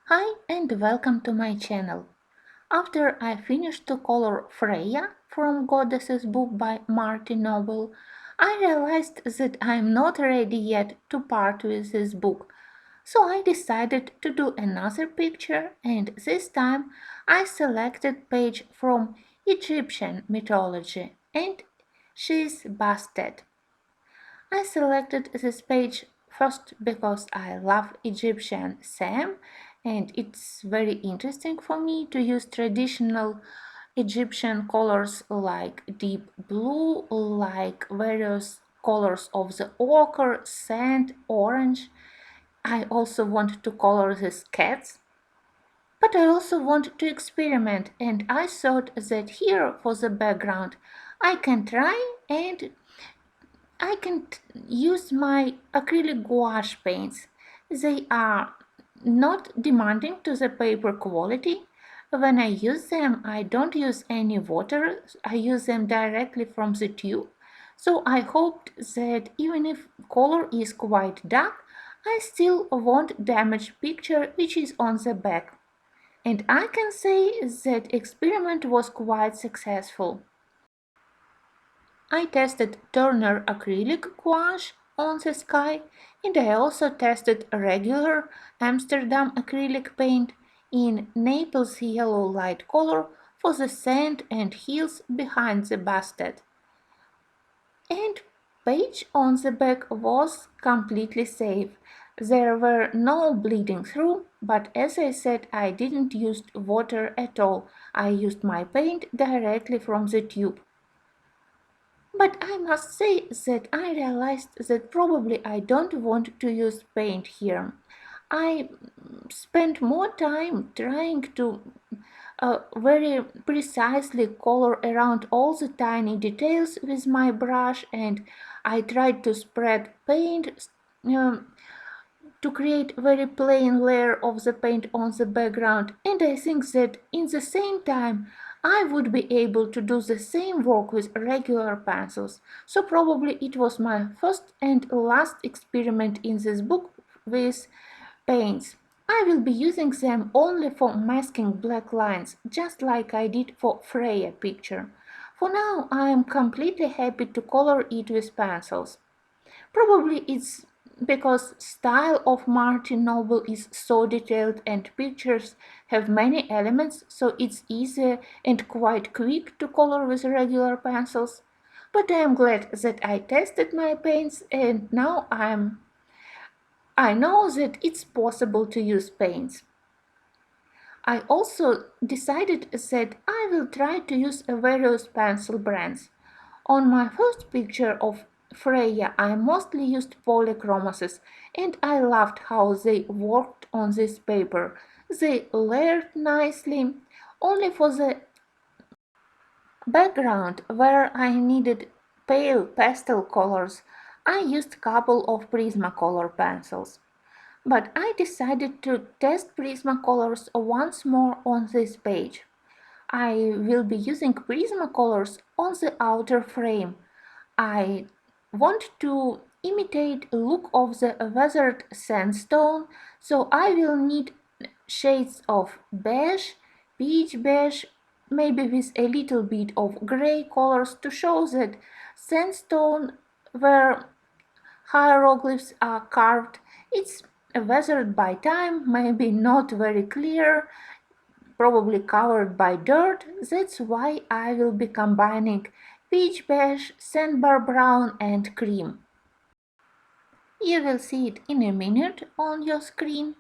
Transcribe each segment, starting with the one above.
Hi and welcome to my channel. After I finished to color Freya from Goddess's book by Marty Noble, I realized that I am not ready yet to part with this book. So I decided to do another picture, and this time I selected page from Egyptian mythology, and she's BASTET. I selected this page first because I love Egyptian theme and it's very interesting for me to use traditional Egyptian colors like deep blue, like various colors of the ochre, sand, orange. I also want to color these cats, but I also want to experiment and I thought that here for the background I can try and use my acrylic gouache paints. They are not demanding to the paper quality. When I use them, I don't use any water. I use them directly from the tube. So I hoped that even if color is quite dark, I still won't damage picture which is on the back. And I can say that experiment was quite successful. I tested Turner acrylic gouache on the sky and I also tested regular Amsterdam acrylic paint in Naples yellow light color for the sand and hills behind the basket. And page on the back was completely safe. There were no bleeding through, but as I said, I didn't use water at all. I used my paint directly from the tube. But I must say that I realized that probably I don't want to use paint here. I spent more time trying to very precisely color around all the tiny details with my brush, and I tried to spread paint to create very plain layer of the paint on the background, and I think that in the same time I would be able to do the same work with regular pencils. So probably it was my first and last experiment in this book with paints. I will be using them only for masking black lines, just like I did for Freya picture. For now I am completely happy to color it with pencils. Probably it's because style of Marty Noble is so detailed and pictures have many elements, so it's easy and quite quick to color with regular pencils. But I am glad that I tested my paints and now I know that it's possible to use paints. I also decided that I will try to use various pencil brands. On my first picture of Freya, I mostly used polychromases and I loved how they worked on this paper. They layered nicely. Only for the background, where I needed pale pastel colors, I used a couple of Prismacolor pencils. But I decided to test Prismacolors once more on this page. I will be using Prismacolors on the outer frame. I want to imitate a look of the weathered sandstone, so I will need shades of beige, peach beige, maybe with a little bit of gray colors to show that sandstone where hieroglyphs are carved, it's weathered by time, maybe not very clear, probably covered by dirt. That's why I will be combining peach beige, sandbar brown and cream. You will see it in a minute on your screen,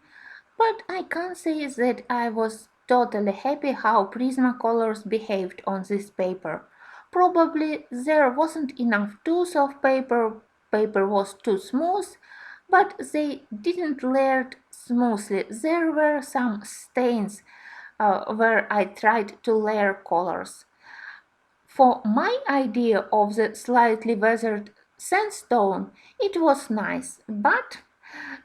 but I can't say that I was totally happy how Prismacolors behaved on this paper. Probably there wasn't enough tooth of paper was too smooth, but they didn't layer smoothly. There were some stains where I tried to layer colors. For my idea of the slightly weathered sandstone, it was nice, but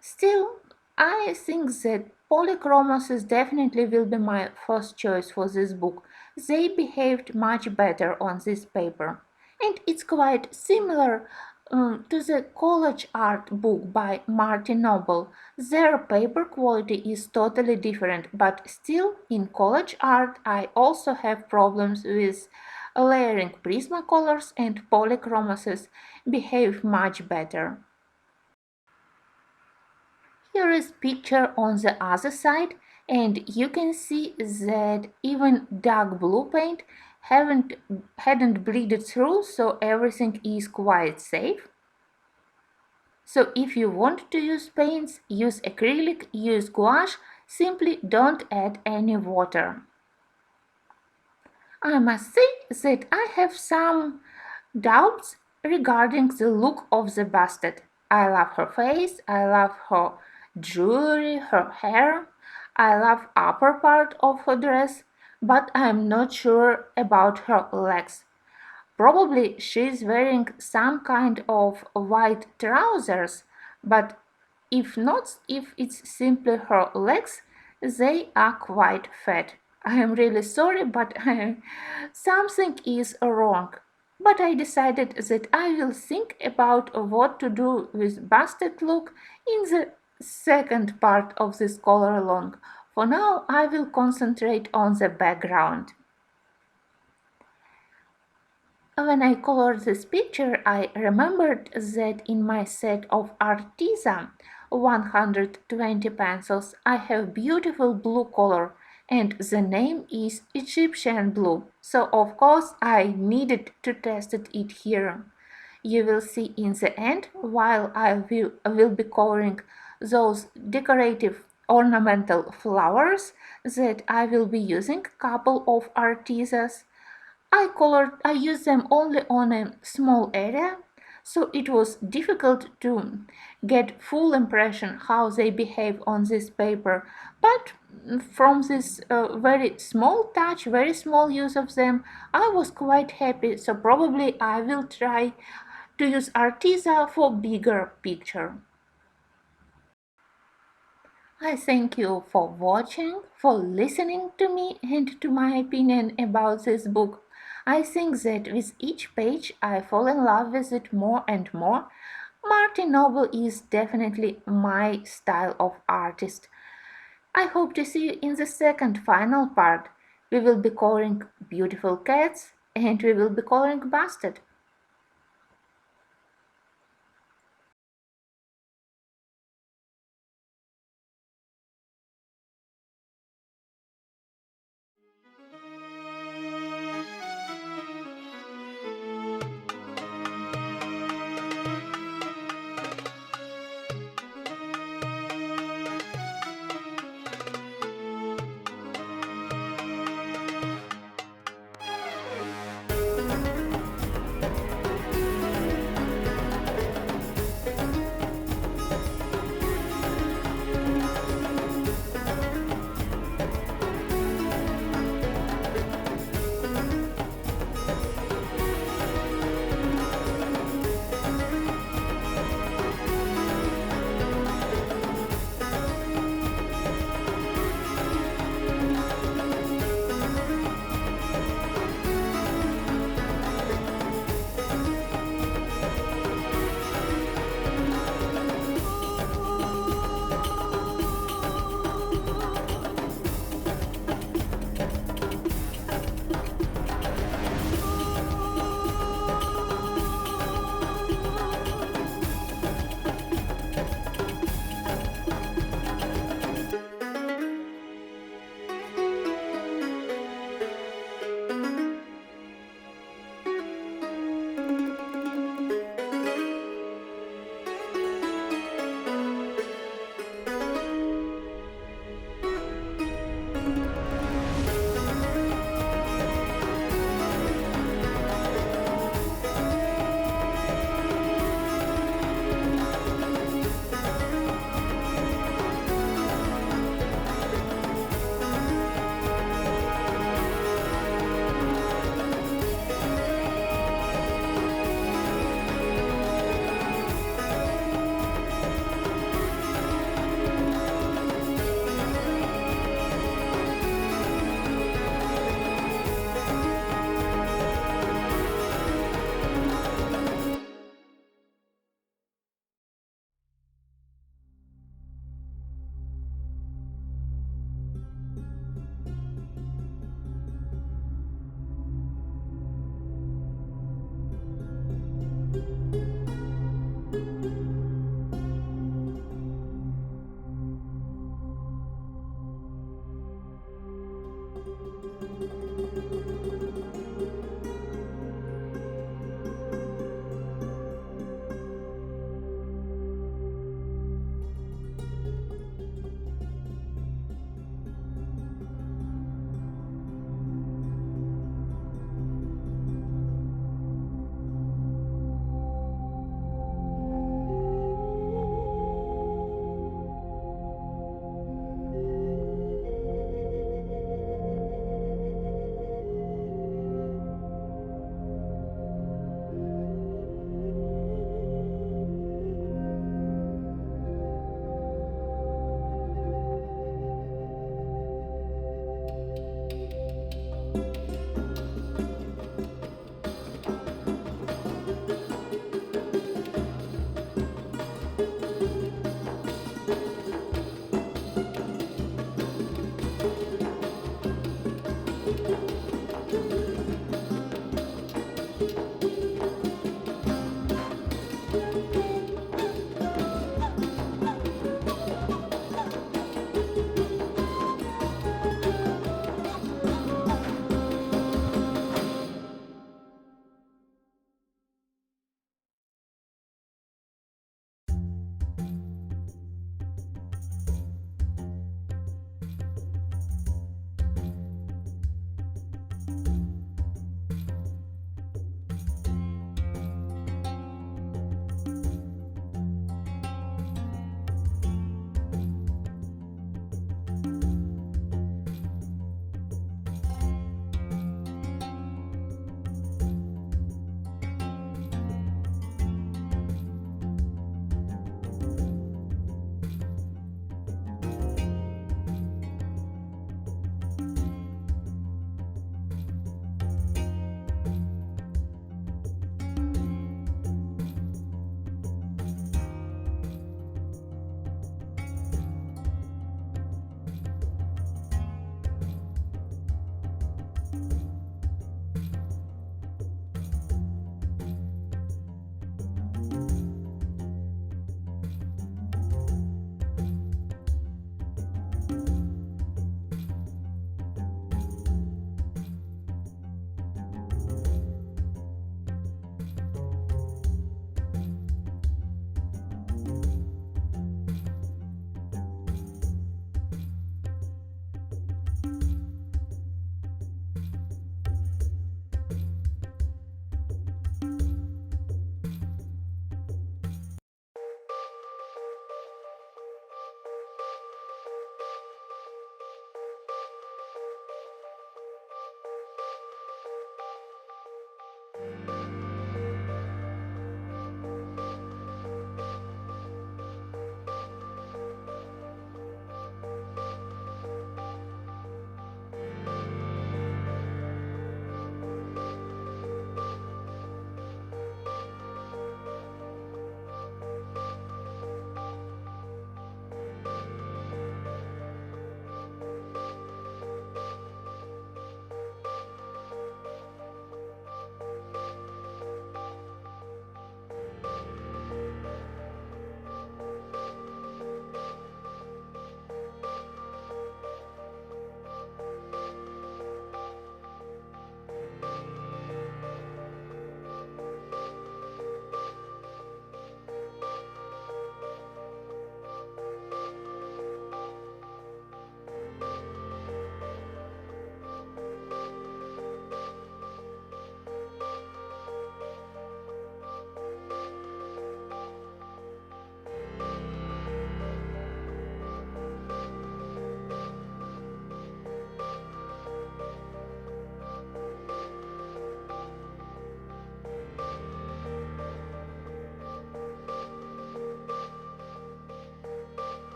still, I think that polychromases definitely will be my first choice for this book. They behaved much better on this paper. And it's quite similar To the college art book by Marty Noble. Their paper quality is totally different, but still, in college art, I also have problems with layering. Prismacolors and polychromases behave much better. Here is picture on the other side, and you can see that even dark blue paint haven't hadn't bleeded through, so everything is quite safe. So if you want to use paints, use acrylic, use gouache, simply don't add any water. I must say that I have some doubts regarding the look of the basket. I love her face, I love her jewelry, her hair, I love upper part of her dress, but I am not sure about her legs. Probably she's wearing some kind of white trousers, but if not, if it's simply her legs, they are quite fat. I am really sorry, but something is wrong. But I decided that I will think about what to do with basket look in the second part of this color along. For now, I will concentrate on the background. When I colored this picture, I remembered that in my set of Artisan 120 pencils, I have beautiful blue color and the name is Egyptian blue. So of course I needed to test it here. You will see in the end, while I will be coloring those decorative ornamental flowers that I will be using couple of Artisans. I used them only on a small area, so it was difficult to get full impression how they behave on this paper. But from this very small touch, very small use of them, I was quite happy. So probably I will try to use Arteza for bigger picture. I thank you for watching, for listening to me and to my opinion about this book. I think that with each page I fall in love with it more and more. Marty Noble is definitely my style of artist. I hope to see you in the second final part. We will be coloring beautiful cats and we will be coloring BASTET.